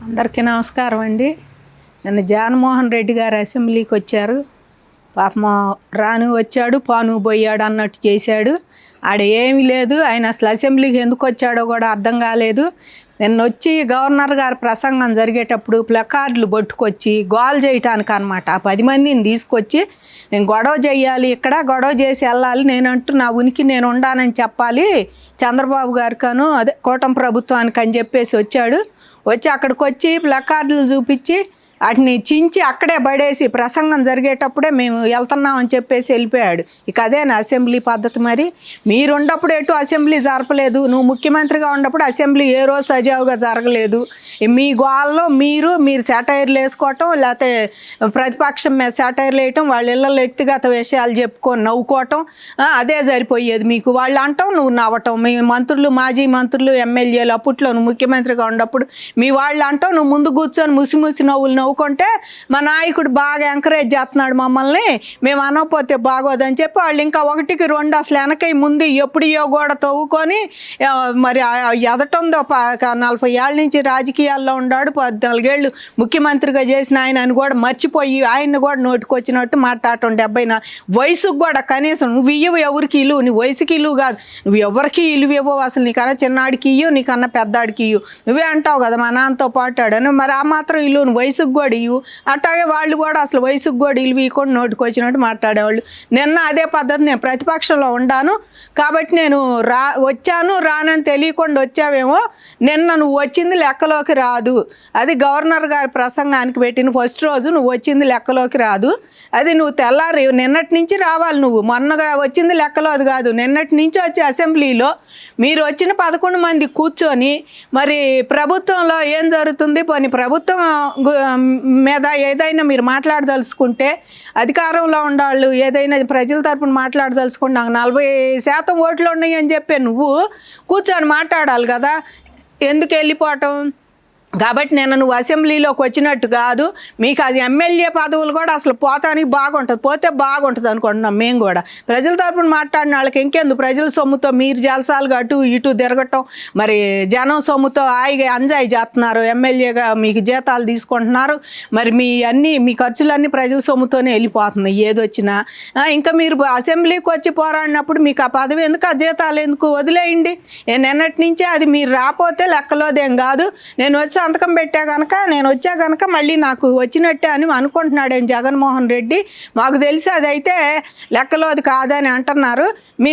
అందరికీ నమస్కారం అండి. నిన్న జగన్మోహన్ రెడ్డి గారు అసెంబ్లీకి వచ్చారు. పాపం రాను వచ్చాడు, పాను పోయాడు అన్నట్టు చేశాడు. ఆడ ఏమీ లేదు. ఆయన అసలు అసెంబ్లీకి ఎందుకు వచ్చాడో కూడా అర్థం కాలేదు. నిన్న వచ్చి గవర్నర్ గారు ప్రసంగం జరిగేటప్పుడు ప్లకార్డులు పట్టుకొచ్చి గోల్ చేయటానికి అనమాట. ఆ 10 మందిని తీసుకొచ్చి నేను గొడవ చేయాలి, ఇక్కడ గొడవ చేసి వెళ్ళాలి, నేనంటూ నా ఉనికి నేను ఉండానని చెప్పాలి చంద్రబాబు గారికను అదే కూటమి ప్రభుత్వానికి అని చెప్పేసి వచ్చాడు. వచ్చి అక్కడికి వచ్చి ప్లకార్డులు చూపించి వాటిని చించి అక్కడే పడేసి ప్రసంగం జరిగేటప్పుడే మేము వెళ్తున్నామని చెప్పేసి వెళ్ళిపోయాడు. ఇక అదేనా అసెంబ్లీ పద్ధతి? మరి మీరు ఉన్నప్పుడు ఎటు అసెంబ్లీ జరపలేదు, నువ్వు ముఖ్యమంత్రిగా ఉన్నప్పుడు అసెంబ్లీ ఏ రోజు సజావుగా జరగలేదు. మీ గోల్లో మీరు సెటైర్లు వేసుకోవటం, లేకపోతే ప్రతిపక్షం మీద సెటైర్లు వేయటం, వాళ్ళ ఇళ్ళలో వ్యక్తిగత విషయాలు చెప్పుకొని నవ్వుకోవటం, అదే సరిపోయేది మీకు. వాళ్ళు అంటాం, నువ్వు నవ్వటం. మీ మంత్రులు, మాజీ మంత్రులు, ఎమ్మెల్యేలు అప్పట్లో నువ్వు ముఖ్యమంత్రిగా ఉన్నప్పుడు మీ వాళ్ళు అంటాం, నువ్వు ముందు కూర్చొని ముసి నవ్వులు నవ్వుకుంటే మా నాయకుడు బాగా ఎంకరేజ్ చేస్తున్నాడు మమ్మల్ని, మేము అనకపోతే బాగోదని చెప్పి వాళ్ళు ఇంకా 1కి 2 అసలు వెనకై ముందు ఎప్పుడో కూడా తవ్వుకొని మరి ఎదటందో 40 ఏళ్ళ నుంచి రాజకీయాల్లో ఉన్నాడు, 14 ఏళ్ళు ముఖ్యమంత్రిగా చేసిన ఆయన అని కూడా మర్చిపోయి ఆయన్ని కూడా నోటికొచ్చినట్టు మాట్లాడటం. 70 వయసుకు కూడా కనీసం నువ్వు ఇవ్వు ఎవరికి ఇల్లు, నీ వయసుకి ఇల్లు కాదు, నువ్వు ఎవరికి ఇల్లు ఇవ్వవు అసలు. నీకన్నా చిన్నాడికి ఇయ్యు, నీకన్నా పెద్దాడికి ఇయ్యు. నువ్వే అంటావు కదా మా నాన్నతో పాటాడని, మరి ఆ మాత్రం ఇల్లు నువ్వు వయసుకు కూడా ఇవ్వు. అట్లాగే వాళ్ళు కూడా అసలు వయసుకు కూడా ఇల్లు ఇవ్వకుండా నోటికి వచ్చినట్టు మాట్లాడేవాళ్ళు. నిన్న అదే పద్ధతి, నేను ప్రతిపక్షంలో ఉండాను కాబట్టి నేను వచ్చాను రానని తెలియకుండా వచ్చావేమో, నిన్న నువ్వు వచ్చింది లెక్కలోకి రాదు. అది గవర్నర్ గారి ప్రసంగానికి పెట్టిన ఫస్ట్ రోజు నువ్వు వచ్చింది లెక్కలోకి రాదు. అది నువ్వు తెల్లారి నిన్నటి నుంచి రావాలి. నువ్వు మొన్నగా వచ్చింది లెక్కలో అది కాదు. నిన్నటి నుంచి వచ్చి అసెంబ్లీలో మీరు వచ్చిన 11 మంది కూర్చొని మరి ప్రభుత్వంలో ఏం జరుగుతుంది, పోనీ ప్రభుత్వం మీద ఏదైనా మీరు మాట్లాడదలుచుకుంటే, అధికారంలో ఉండాళ్ళు ఏదైనా ప్రజల తరపున మాట్లాడదలుచుకుంటే, నాకు 40% ఓట్లు ఉన్నాయి అని చెప్పి నువ్వు కూర్చొని మాట్లాడాలి కదా. ఎందుకు వెళ్ళిపోవటం? కాబట్టి నేను నువ్వు అసెంబ్లీలోకి వచ్చినట్టు కాదు. మీకు అది ఎమ్మెల్యే పదవులు కూడా అసలు పోతానికి బాగుంటుంది, పోతే బాగుంటుంది అనుకుంటున్నాం మేము కూడా. ప్రజల తరపున మాట్లాడిన వాళ్ళకి ఇంకెందుకు, ప్రజల సొమ్ముతో మీరు జలసాలుగా అటు ఇటు తిరగటం, మరి జనం సొమ్ముతో హాయిగా ఎంజాయ్ చేస్తున్నారు. ఎమ్మెల్యేగా మీకు జీతాలు తీసుకుంటున్నారు, మరి మీ ఖర్చులన్నీ ప్రజల సొమ్ముతోనే వెళ్ళిపోతున్నాయి ఏదొచ్చినా. ఇంకా మీరు అసెంబ్లీకి వచ్చి పోరాడినప్పుడు మీకు ఆ పదవి ఎందుకు, ఆ జీతాలు ఎందుకు? వదిలేయండి. నిన్నటి నుంచే అది మీరు రాపోతే లెక్కలోదేం కాదు. నేను వచ్చి సంతకం పెట్టా కనుక, నేను వచ్చా కనుక మళ్ళీ నాకు వచ్చినట్టే అని అనుకుంటున్నాడు జగన్మోహన్ రెడ్డి. మాకు తెలిసి అదైతే లెక్కలోది కాదని అంటున్నారు.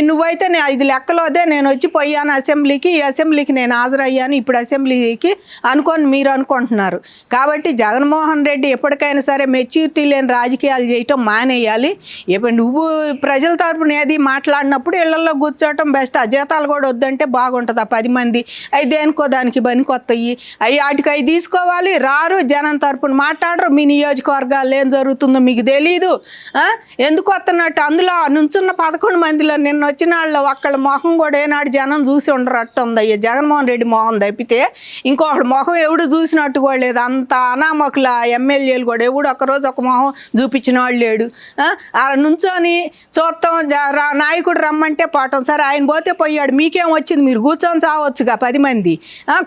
నువ్వైతే ఇది లెక్కలోదే, నేను వచ్చి పోయాను అసెంబ్లీకి, ఈ అసెంబ్లీకి నేను హాజరయ్యాను ఇప్పుడు అసెంబ్లీకి అనుకొని మీరు అనుకుంటున్నారు. కాబట్టి జగన్మోహన్ రెడ్డి ఎప్పటికైనా సరే మెచ్యూరిటీ లేని రాజకీయాలు చేయటం మానేయాలి. ఇప్పుడు నువ్వు ప్రజల తరపున ఏది మాట్లాడినప్పుడు ఇళ్లలో కూర్చోవటం బెస్ట్. ఆ జీతాలు కూడా వద్దంటే బాగుంటుంది. ఆ 10 మంది అవి దేనికో దానికి పనికొస్తాయి, వాటికి అవి తీసుకోవాలి. రారు, జనం తరపున మాట్లాడరు. మీ నియోజకవర్గాల్లో ఏం జరుగుతుందో మీకు తెలీదు. ఎందుకు వస్తున్నట్టు అందులో నుంచున్న 11 మందిలో నిన్న వచ్చిన వాళ్ళు ఒక్కళ్ళ మొహం కూడా ఏనాడు జనం చూసి ఉండరు అట్టు ఉంది. అయ్యా జగన్మోహన్ రెడ్డి మొహం తప్పితే ఇంకొకటి మొహం ఎవడు చూసినట్టు కూడా లేదు. అంత అనామకుల ఎమ్మెల్యేలు కూడా ఎవడు ఒక్కరోజు ఒక మొహం చూపించిన వాళ్ళు లేడు. నుంచొని చూస్తాం, నాయకుడు రమ్మంటే పోవటం. సరే ఆయన పోతే పోయాడు, మీకేం వచ్చింది? మీరు కూర్చొని చావచ్చుగా 10 మంది.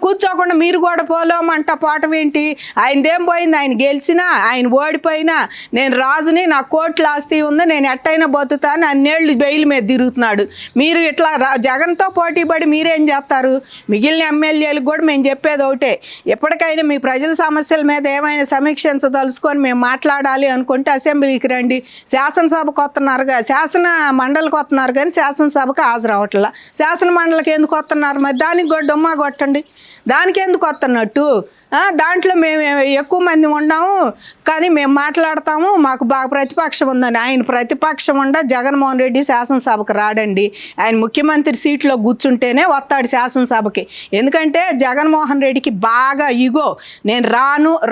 కూర్చోకుండా మీరు కూడా పోలేమంట పోవటం ఏంటి? ఆయనదేం పోయింది? ఆయన గెలిచినా ఆయన ఓడిపోయినా నేను రాజుని, నా కోట్ల ఆస్తి ఉంది, నేను ఎట్టయినా బతుకుతాను అన్నేళ్ళు బెయిల్ మీద తిరుగుతున్నాడు. మీరు ఇట్లా జగన్తో పోటీ పడి మీరేం చేస్తారు? మిగిలిన ఎమ్మెల్యేలకు కూడా మేము చెప్పేది ఒకటే, ఎప్పటికైనా మీ ప్రజల సమస్యల మీద ఏమైనా సమీక్షించదలుచుకొని మేము మాట్లాడాలి అనుకుంటే అసెంబ్లీకి రండి. శాసనసభకు వస్తున్నారుగా, శాసన మండలికి వస్తున్నారు కానీ శాసనసభకు హాజరవట్లా. శాసన మండలికి ఎందుకు వస్తున్నారు? మరి దానికి కూడా డొమ్మా కొట్టండి. దానికి ఎందుకు వస్తున్నట్టు? దాంట్లో మేము ఎక్కువ మంది ఉన్నాము కానీ మేము మాట్లాడతాము, మాకు బాగా ప్రతిపక్షం ఉందని. ఆయన ప్రతిపక్షం ఉండ జగన్మోహన్ రెడ్డి శాసనసభకు రాడండి. ఆయన ముఖ్యమంత్రి సీట్లో కూర్చుంటేనే వస్తాడు శాసనసభకి. ఎందుకంటే జగన్మోహన్ రెడ్డికి బాగా ఇగో, నేను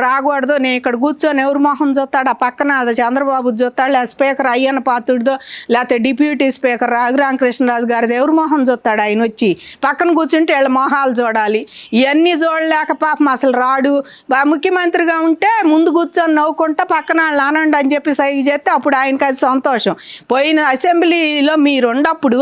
రాకూడదు, నేను ఇక్కడ కూర్చొని ఎవరు మొహం చూస్తాడు? ఆ పక్కన చంద్రబాబు చూస్తాడు, లేదా స్పీకర్ అయ్యన్న పాత్రుడిదో, లేకపోతే డిప్యూటీ స్పీకర్ రఘురామకృష్ణరాజు గారిది ఎవరు మొహం చూస్తాడు? ఆయన వచ్చి పక్కన కూర్చుంటే వీళ్ళ మొహాలు చూడాలి. ఇవన్నీ చూడలేక పాపం పాపం అసలు రాడు. ముఖ్యమంత్రిగా ఉంటే ముందు కూర్చొని నవ్వుకుంటా పక్కన వాళ్ళు ఆనండి అని చెప్పి సైగ చేస్తే అప్పుడు ఆయనకి అది సంతోషం. పోయిన అసెంబ్లీలో మీరు ఉన్నప్పుడు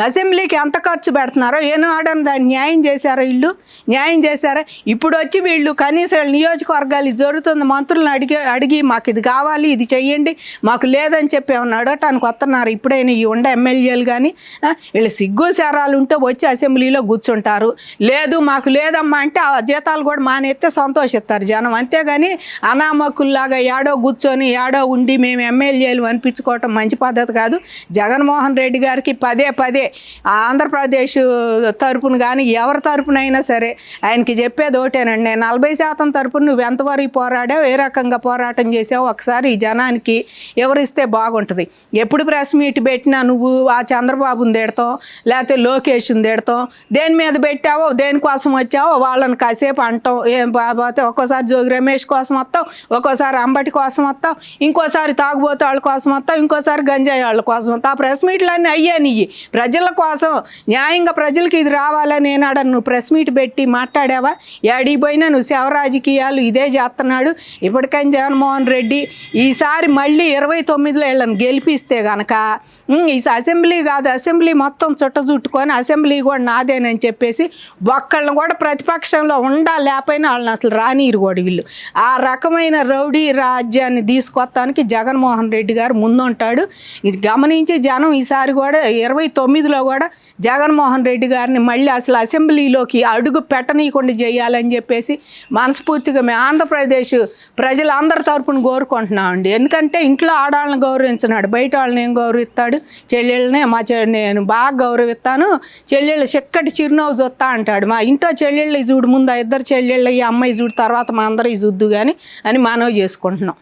అసెంబ్లీకి ఎంత ఖర్చు పెడుతున్నారో ఏనాడని దాన్ని న్యాయం చేశారో వీళ్ళు? న్యాయం చేశారా? ఇప్పుడు వచ్చి వీళ్ళు కనీసం వీళ్ళ నియోజకవర్గాలు ఇది జరుగుతుంది మంత్రులను అడిగి మాకు ఇది కావాలి ఇది చెయ్యండి మాకు లేదని చెప్పి ఏమన్నా అడగటానికి వస్తున్నారు ఇప్పుడైనా ఈ ఉండే ఎమ్మెల్యేలు కానీ? వీళ్ళు సిగ్గు శారాలు ఉంటే వచ్చి అసెంబ్లీలో కూర్చుంటారు. లేదు మాకు లేదమ్మా అంటే ఆ జీతాలు కూడా మానేస్తే సంతోషిస్తారు జనం. అంతేగాని అనామకుల్లాగా ఏడో కూర్చొని ఏడో ఉండి మేము ఎమ్మెల్యేలు అనిపించుకోవటం మంచి పద్ధతి కాదు. జగన్మోహన్ రెడ్డి గారికి పదే ఆంధ్రప్రదేశ్ తరపున కానీ ఎవరి తరపునైనా సరే ఆయనకి చెప్పేది ఒకటేనండి, నేను 40% తరపున నువ్వు ఎంతవరకు పోరాడావు, ఏ రకంగా పోరాటం చేసావు ఒకసారి ఈ జనానికి ఎవరిస్తే బాగుంటుంది. ఎప్పుడు ప్రెస్ మీట్ పెట్టినా నువ్వు ఆ చంద్రబాబుని తిడతాం లేకపోతే లోకేష్ని తిడతాం, దేని మీద పెట్టావో దేనికోసం వచ్చావో వాళ్ళని కాసేపు అంటాం. ఏం బాబోతే ఒక్కోసారి జోగి రమేష్ కోసం వస్తావు, ఒక్కోసారి అంబటి కోసం వస్తావు, ఇంకోసారి తాగుబోతే వాళ్ళ కోసం వస్తావు, ఇంకోసారి గంజాయి వాళ్ళ కోసం వస్తావు. ఆ ప్రెస్ మీట్లన్నీ అయ్యా నీయి ప్రజల కోసం న్యాయంగా ప్రజలకి ఇది రావాలని ఏనాడ నువ్వు ప్రెస్ మీట్ పెట్టి మాట్లాడావా? ఏడికి పోయినా నువ్వు శవ రాజకీయాలు ఇదే చేస్తున్నాడు. ఇప్పటికైనా జగన్మోహన్ రెడ్డి ఈసారి మళ్ళీ 29లో వీళ్ళని గెలిపిస్తే కనుక ఈ అసెంబ్లీ కాదు అసెంబ్లీ మొత్తం చుట్టుకొని అసెంబ్లీ కూడా నాదేనని చెప్పేసి ఒక్కళ్ళని కూడా ప్రతిపక్షంలో లేకపోయినా వాళ్ళని అసలు రానీరు కూడా వీళ్ళు. ఆ రకమైన రౌడీ రాజ్యాన్ని తీసుకొస్తానికి జగన్మోహన్ రెడ్డి గారు ముందుంటాడు. ఇది గమనించి జనం ఈసారి కూడా 29లో కూడా జగన్మోహన్ రెడ్డి గారిని మళ్ళీ అసలు అసెంబ్లీలోకి అడుగు పెట్టనీయకుండా చేయాలని చెప్పేసి మనస్ఫూర్తిగా మేము ఆంధ్రప్రదేశ్ ప్రజలందరి తరపున కోరుకుంటున్నామండి. ఎందుకంటే ఇంట్లో ఆడవాళ్ళని గౌరవించినాడు, బయట వాళ్ళని ఏం గౌరవిస్తాడు? చెల్లెళ్ళని నేను బాగా గౌరవిస్తాను, చెల్లెళ్ళు చిక్కటి చిరునవ్వు చూస్తా అంటాడు. మా ఇంట్లో చెల్లెళ్ళు చూడు ముందు, ఇద్దరు చెల్లెళ్ళు ఈ అమ్మాయి చూడు తర్వాత మా అందరూ చూద్దు కానీ అని మనవి చేసుకుంటున్నాం.